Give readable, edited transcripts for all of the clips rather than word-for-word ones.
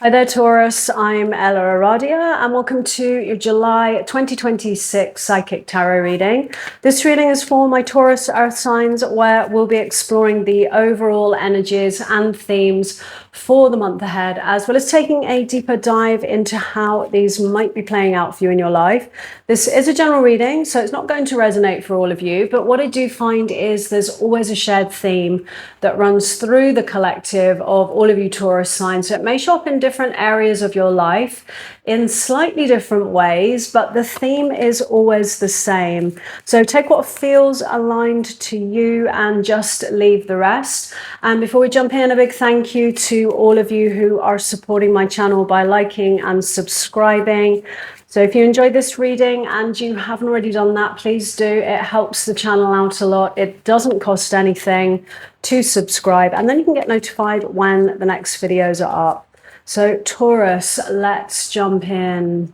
Hi there, Taurus. I'm EllaAradia, and welcome to your July 2026 Psychic Tarot reading. This reading is for my Taurus Earth signs, where we'll be exploring the overall energies and themes for the month ahead, as well as taking a deeper dive into how these might be playing out for you in your life. This is a general reading, so it's not going to resonate for all of you, but what I do find is there's always a shared theme that runs through the collective of all of you Taurus signs. So it may show up in different areas of your life in slightly different ways, but the theme is always the same. So take what feels aligned to you and just leave the rest. And before we jump in, a big thank you to all of you who are supporting my channel by liking and subscribing. So if you enjoyed this reading and you haven't already done that, please do. It helps the channel out a lot. It doesn't cost anything to subscribe, and then you can get notified when the next videos are up. So Taurus, let's jump in.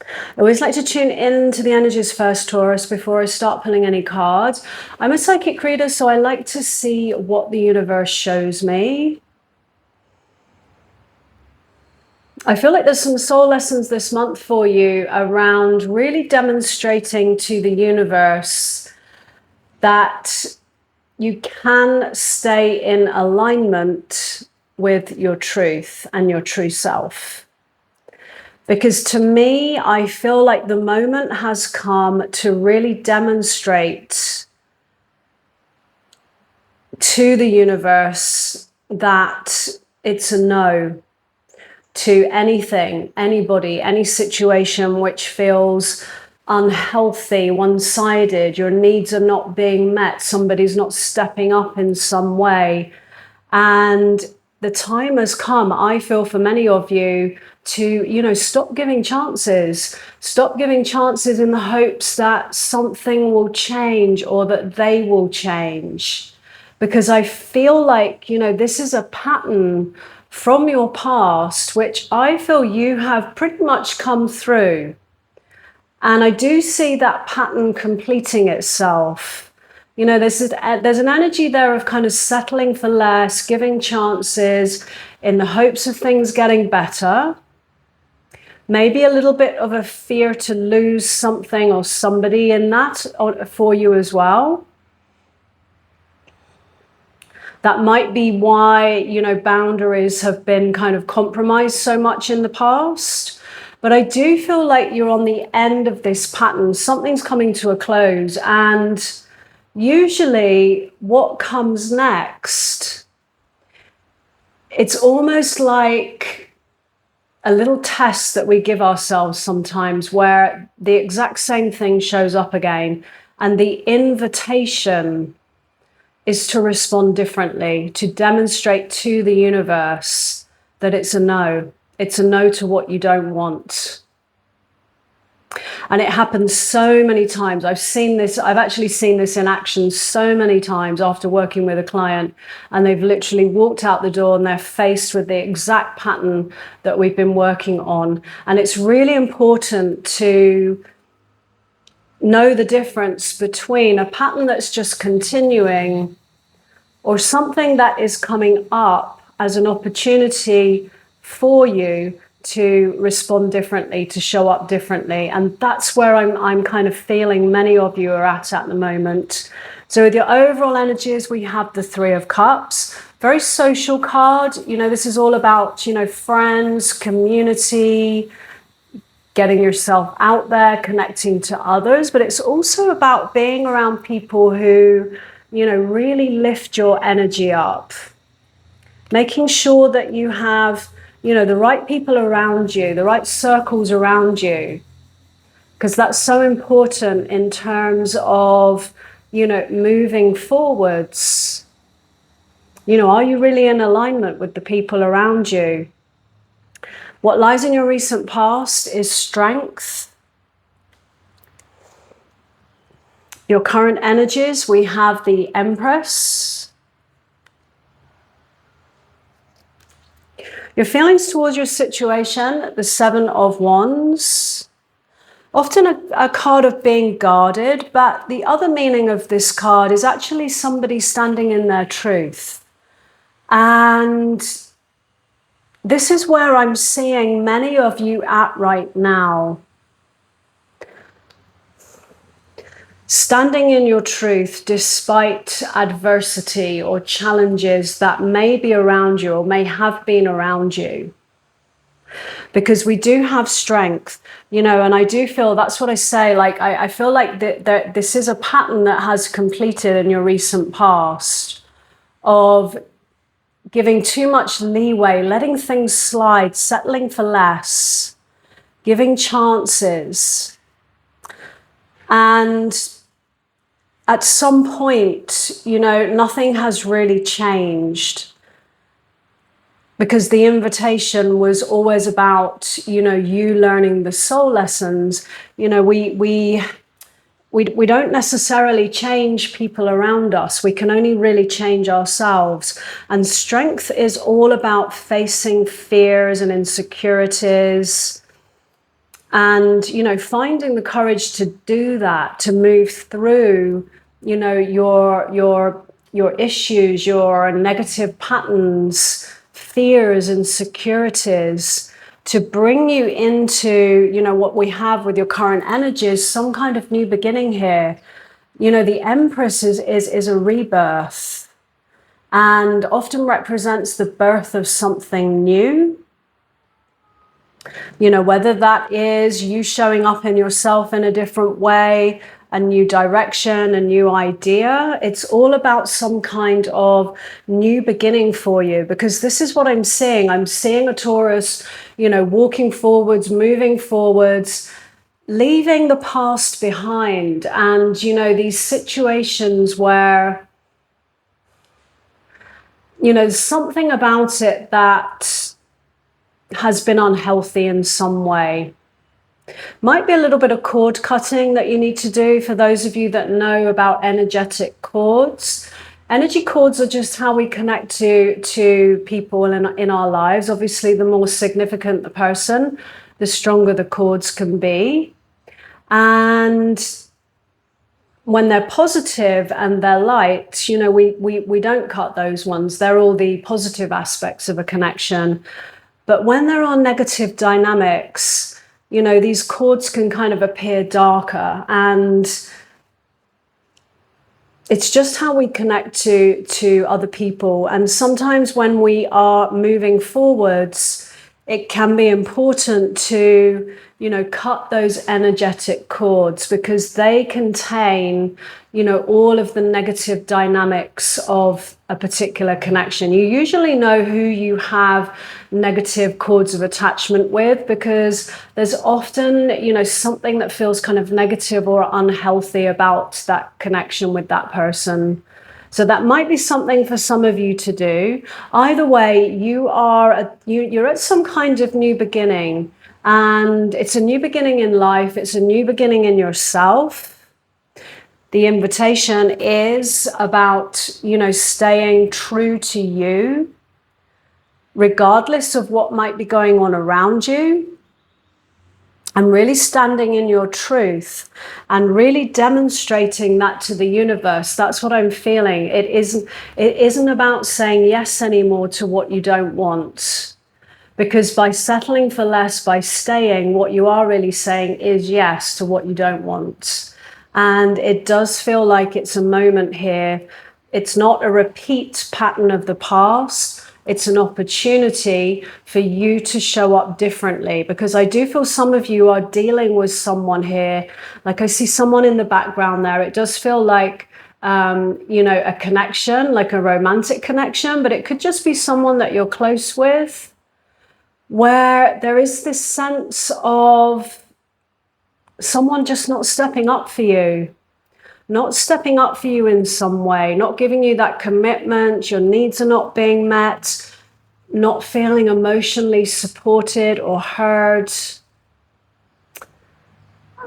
I always like to tune into the energies first, Taurus, before I start pulling any cards. I'm a psychic reader, so I like to see what the universe shows me. I feel like there's some soul lessons this month for you around really demonstrating to the universe that you can stay in alignment with your truth and your true self. Because to me, I feel like the moment has come to really demonstrate to the universe that it's a no to anything, anybody, any situation which feels unhealthy, one-sided, your needs are not being met, somebody's not stepping up in some way. And the time has come, I feel, for many of you to, stop giving chances. Stop giving chances in the hopes that something will change or that they will change. Because I feel like, this is a pattern from your past, which I feel you have pretty much come through. And I do see that pattern completing itself. There's an energy there of kind of settling for less, giving chances in the hopes of things getting better. Maybe a little bit of a fear to lose something or somebody in that for you as well. That might be why, boundaries have been kind of compromised so much in the past. But I do feel like you're on the end of this pattern. Something's coming to a close. And usually what comes next, it's almost like a little test that we give ourselves sometimes, where the exact same thing shows up again. And the invitation is to respond differently, to demonstrate to the universe that it's a no. It's a no to what you don't want. And it happens so many times. I've actually seen this in action so many times after working with a client, and they've literally walked out the door and they're faced with the exact pattern that we've been working on. And it's really important to know the difference between a pattern that's just continuing or something that is coming up as an opportunity for you to respond differently, to show up differently. And that's where I'm kind of feeling many of you are at the moment. So with your overall energies, we have the Three of Cups, very social card. This is all about, friends, community, getting yourself out there, connecting to others, but it's also about being around people who, really lift your energy up. Making sure that you have, the right people around you, the right circles around you, because that's so important in terms of, moving forwards. Are you really in alignment with the people around you? What lies in your recent past is strength. Your current energies, we have the Empress. Your feelings towards your situation, the Seven of Wands. Often a card of being guarded, but the other meaning of this card is actually somebody standing in their truth. And this is where I'm seeing many of you at right now. Standing in your truth despite adversity or challenges that may be around you or may have been around you. Because we do have strength, you know, and I do feel, that's what I say, like I feel like that this is a pattern that has completed in your recent past of giving too much leeway, letting things slide, settling for less, giving chances. And at some point, you know, nothing has really changed, because the invitation was always about, you know, you learning the soul lessons. You know, we don't necessarily change people around us. We can only really change ourselves. And strength is all about facing fears and insecurities, and, you know, finding the courage to do that, to move through, you know, your issues, your negative patterns, fears, insecurities, to bring you into, you know, what we have with your current energies, some kind of new beginning here. You know, the Empress is a rebirth, and often represents the birth of something new. You know, whether that is you showing up in yourself in a different way, a new direction, a new idea. It's all about some kind of new beginning for you, because this is what I'm seeing. I'm seeing a Taurus, you know, walking forwards, moving forwards, leaving the past behind. And, you know, these situations where, you know, something about it that has been unhealthy in some way. Might be a little bit of cord cutting that you need to do. For those of you that know about energetic cords, energy cords are just how we connect to people in our lives. Obviously, the more significant the person, the stronger the cords can be. And when they're positive and they're light, you know, we don't cut those ones. They're all the positive aspects of a connection. But when there are negative dynamics, you know, these cords can kind of appear darker, and it's just how we connect to other people. And sometimes when we are moving forwards, it can be important to, you know, cut those energetic cords, because they contain, you know, all of the negative dynamics of a particular connection. You usually know who you have negative cords of attachment with, because there's often, you know, something that feels kind of negative or unhealthy about that connection with that person. So that might be something for some of you to do. Either way, you're at some kind of new beginning, and it's a new beginning in life. It's a new beginning in yourself. The invitation is about, you know, staying true to you, regardless of what might be going on around you. And really standing in your truth and really demonstrating that to the universe. That's what I'm feeling. It isn't about saying yes anymore to what you don't want. Because by settling for less, by staying, what you are really saying is yes to what you don't want. And it does feel like it's a moment here. It's not a repeat pattern of the past. It's an opportunity for you to show up differently, because I do feel some of you are dealing with someone here. Like I see someone in the background there. It does feel like, you know, a connection, like a romantic connection, but it could just be someone that you're close with, where there is this sense of someone just not stepping up for you. Not stepping up for you in some way, not giving you that commitment, your needs are not being met, not feeling emotionally supported or heard.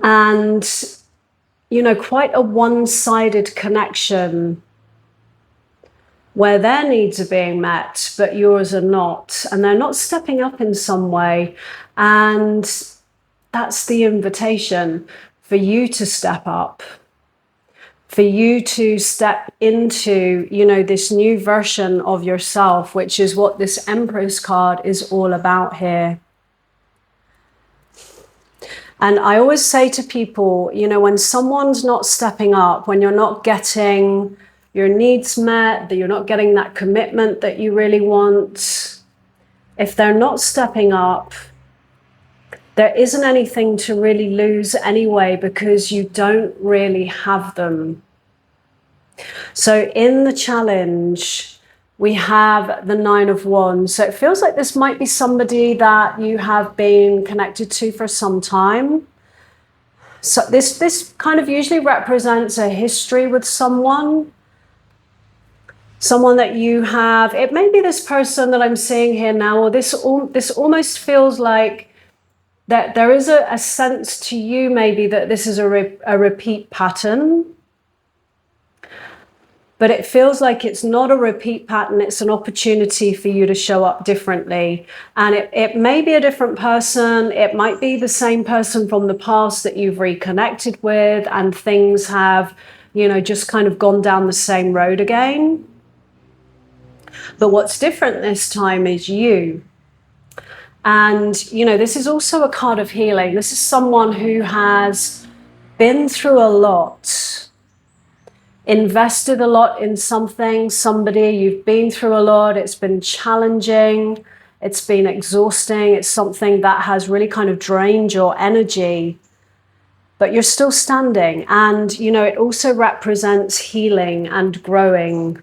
And, you know, quite a one-sided connection where their needs are being met, but yours are not. And they're not stepping up in some way. And that's the invitation for you to step up, for you to step into, you know, this new version of yourself, which is what this Empress card is all about here. And I always say to people, you know, when someone's not stepping up, when you're not getting your needs met, that you're not getting that commitment that you really want, if they're not stepping up, there isn't anything to really lose anyway, because you don't really have them. So in the challenge, we have the Nine of Wands. So it feels like this might be somebody that you have been connected to for some time. So this kind of usually represents a history with someone that you have. It may be this person that I'm seeing here now, or this almost feels like that there is a sense to you maybe that this is a repeat pattern. But it feels like it's not a repeat pattern. It's an opportunity for you to show up differently. And it may be a different person. It might be the same person from the past that you've reconnected with, and things have, you know, just kind of gone down the same road again. But what's different this time is you. And, you know, this is also a card of healing. This is someone who has been through a lot, invested a lot in something, somebody. You've been through a lot. It's been challenging. It's been exhausting. It's something that has really kind of drained your energy, but you're still standing. And, you know, it also represents healing and growing.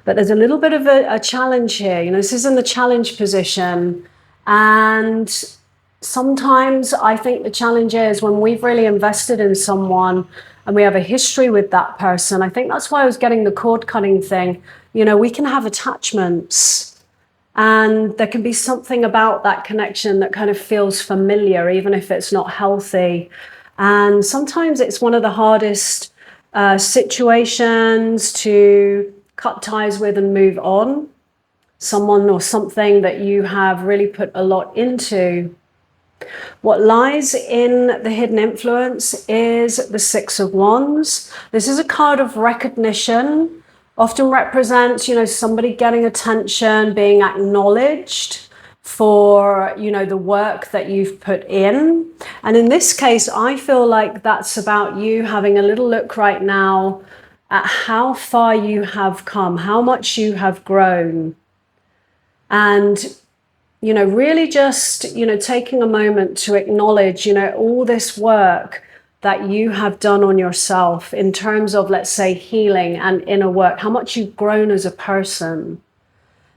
But there's a little bit of a challenge here. You know, this is in the challenge position. And sometimes I think the challenge is when we've really invested in someone and we have a history with that person. I think that's why I was getting the cord cutting thing. You know, we can have attachments, and there can be something about that connection that kind of feels familiar, even if it's not healthy. And sometimes it's one of the hardest situations to cut ties with and move on. Someone or something that you have really put a lot into. What lies in the hidden influence is the Six of Wands. This is a card of recognition, often represents, you know, somebody getting attention, being acknowledged for, you know, the work that you've put in. And in this case, I feel like that's about you having a little look right now at how far you have come, how much you have grown. And, you know, really just, you know, taking a moment to acknowledge, you know, all this work that you have done on yourself in terms of, let's say, healing and inner work, how much you've grown as a person.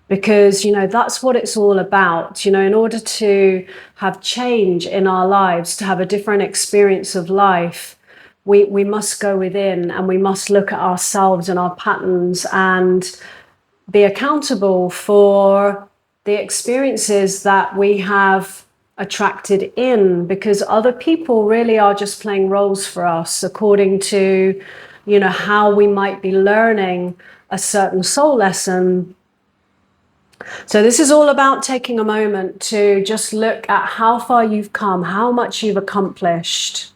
Because, you know, that's what it's all about. You know, in order to have change in our lives, to have a different experience of life, we must go within, and we must look at ourselves and our patterns and be accountable for the experiences that we have attracted in, because other people really are just playing roles for us according to, you know, how we might be learning a certain soul lesson. So this is all about taking a moment to just look at how far you've come, how much you've accomplished.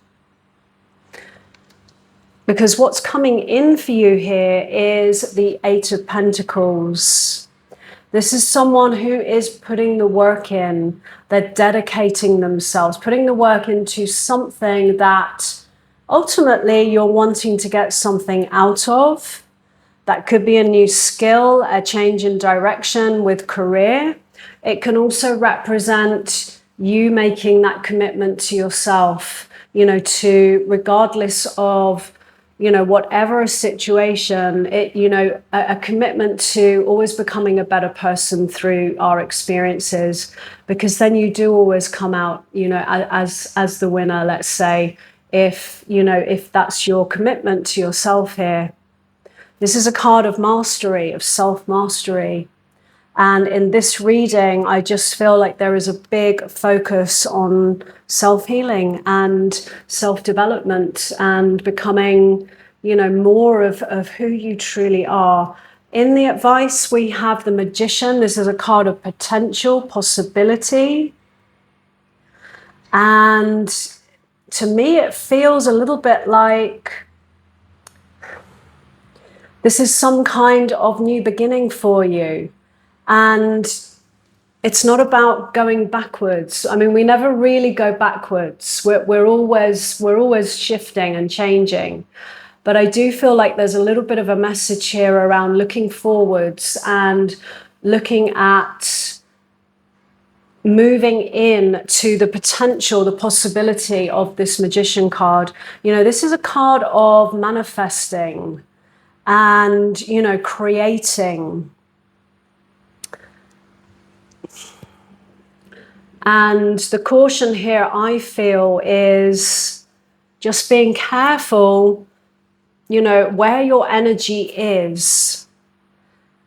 Because what's coming in for you here is the Eight of Pentacles. This is someone who is putting the work in. They're dedicating themselves, putting the work into something that ultimately you're wanting to get something out of. That could be a new skill, a change in direction with career. It can also represent you making that commitment to yourself, you know, to regardless of, you know, whatever situation, it, you know, a commitment to always becoming a better person through our experiences, because then you do always come out, you know, as the winner, let's say, if, you know, if that's your commitment to yourself here. This is a card of mastery, of self-mastery. And in this reading, I just feel like there is a big focus on self-healing and self-development and becoming, you know, more of who you truly are. In the advice, we have the Magician. This is a card of potential, possibility. And to me, it feels a little bit like this is some kind of new beginning for you. And it's not about going backwards. I mean, we never really go backwards. We're always shifting and changing. But I do feel like there's a little bit of a message here around looking forwards and looking at moving in to the potential, the possibility of this Magician card. You know, this is a card of manifesting and, you know, creating. And the caution here, I feel, is just being careful, you know, where your energy is,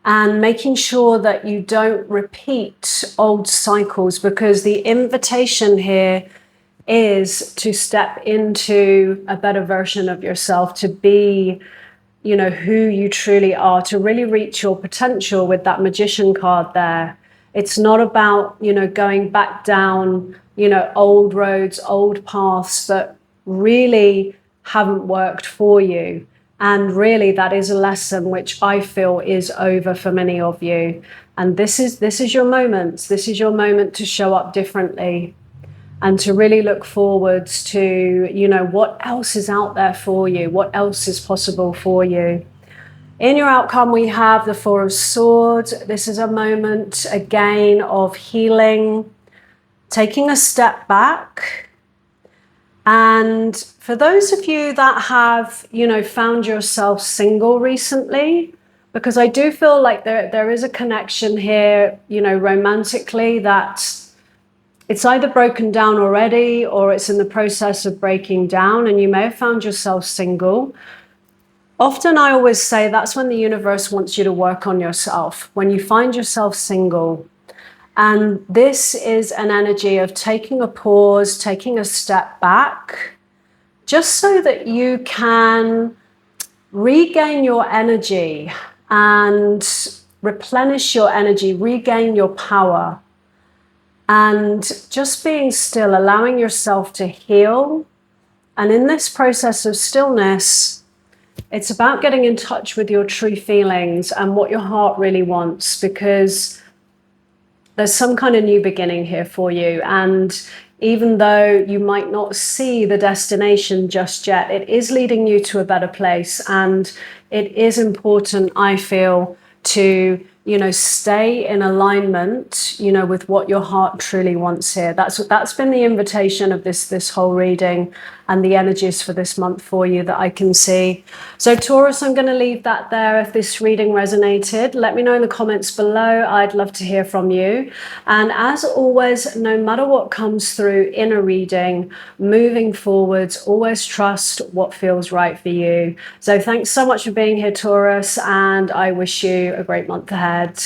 and making sure that you don't repeat old cycles, because the invitation here is to step into a better version of yourself, to be, you know, who you truly are, to really reach your potential with that Magician card there. It's not about, you know, going back down, you know, old roads, old paths that really haven't worked for you. And really, that is a lesson which I feel is over for many of you. And this is your moment. This is your moment to show up differently and to really look forwards to, you know, what else is out there for you, what else is possible for you. In your outcome, we have the Four of Swords. This is a moment, again, of healing, taking a step back. And for those of you that have, you know, found yourself single recently, because I do feel like there is a connection here, you know, romantically, that it's either broken down already or it's in the process of breaking down, and you may have found yourself single. Often I always say that's when the universe wants you to work on yourself, when you find yourself single. And this is an energy of taking a pause, taking a step back, just so that you can regain your energy and replenish your energy, regain your power. And just being still, allowing yourself to heal. And in this process of stillness, it's about getting in touch with your true feelings and what your heart really wants, because there's some kind of new beginning here for you. And even though you might not see the destination just yet, it is leading you to a better place. And it is important, I feel, to, you know, stay in alignment, you know, with what your heart truly wants here. That's been the invitation of this whole reading and the energies for this month for you that I can see. So Taurus, I'm going to leave that there. If this reading resonated, let me know in the comments below. I'd love to hear from you. And as always, no matter what comes through in a reading, moving forwards, always trust what feels right for you. So thanks so much for being here, Taurus, and I wish you a great month ahead.